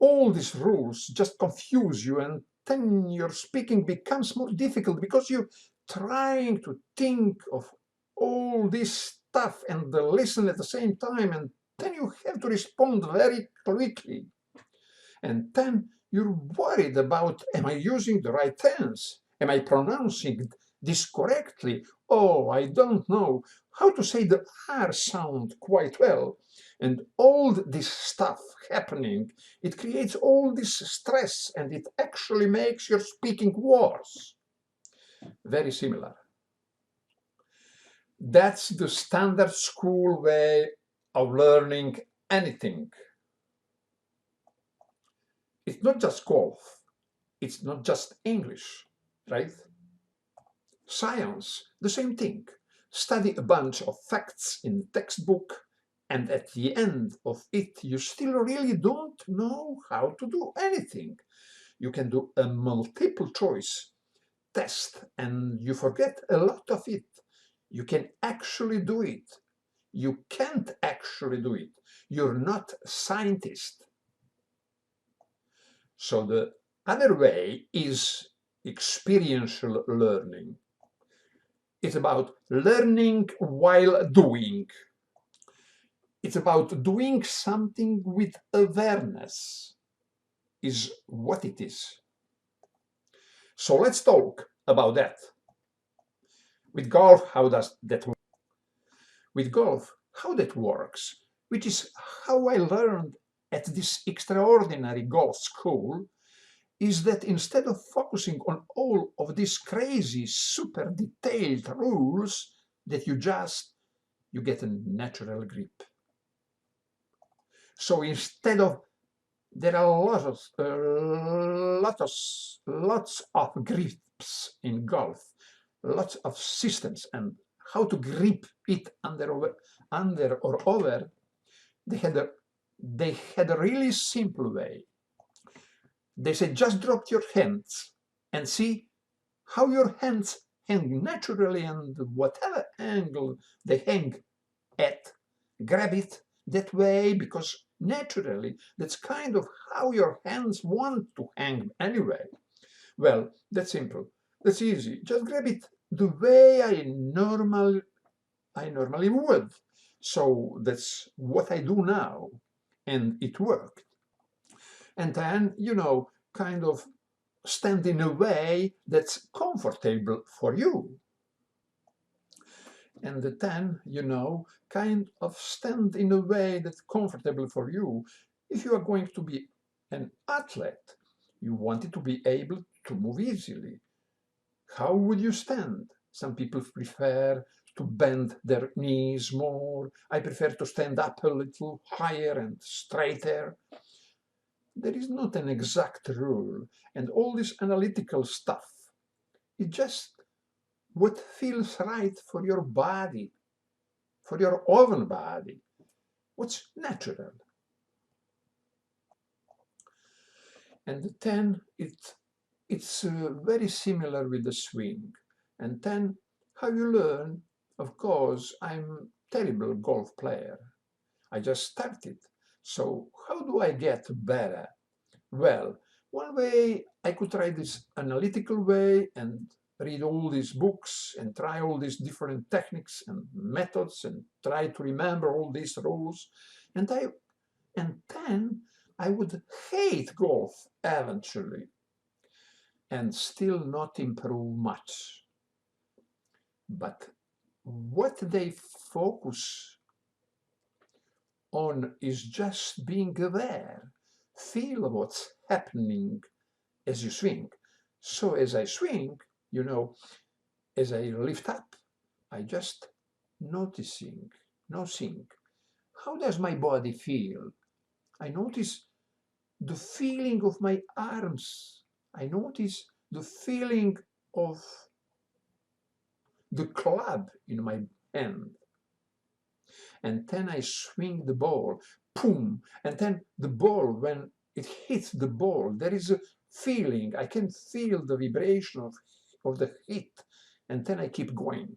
all these rules just confuse you, and then your speaking becomes more difficult because you're trying to think of all this stuff and listen at the same time, and then you have to respond very quickly. And then you're worried about, am I using the right tense? Am I pronouncing this correctly? Oh, I don't know how to say the R sound quite well. And all this stuff happening, it creates all this stress, and it actually makes your speaking worse. Very similar. That's the standard school way of learning anything. It's not just golf. It's not just English, right? Science, the same thing. Study a bunch of facts in textbook, and at the end of it, you still really don't know how to do anything. You can do a multiple choice test, and you forget a lot of it. You can actually do it. You can't actually do it. You're not a scientist. So the other way is experiential learning. It's about learning while doing. It's about doing something with awareness, is what it is. So let's talk about that. With golf, how does that work? With golf, how that works, which is how I learned at this extraordinary golf school, is that instead of focusing on all of these crazy, super detailed rules, that you get a natural grip. So instead of, there are lots of grips in golf, lots of systems, and how to grip it under or over, they had a really simple way. They said, just drop your hands and see how your hands hang naturally, and whatever angle they hang at, grab it that way, because naturally that's kind of how your hands want to hang anyway. Well, that's simple. That's easy. Just grab it the way I normally would. So that's what I do now, and it worked. And then, kind of stand in a way that's comfortable for you. And then, kind of stand in a way that's comfortable for you. If you are going to be an athlete, you want it to be able to move easily. How would you stand? Some people prefer to bend their knees more. I prefer to stand up a little higher and straighter. There is not an exact rule, and all this analytical stuff is just what feels right for your body, for your own body, what's natural. And then it's very similar with the swing. And then how you learn, of course, I'm a terrible golf player. I just started. So how do I get better? Well, one way I could try this analytical way and read all these books and try all these different techniques and methods and try to remember all these rules. And then I would hate golf eventually and still not improve much. But what they focus on is just being aware. Feel what's happening as you swing. So as I swing, as I lift up, I just noticing. How does my body feel? I notice the feeling of my arms. I notice the feeling of the club in my hand. And then I swing the ball, boom, and then the ball, when it hits the ball, there is a feeling. I can feel the vibration of the hit, and then I keep going.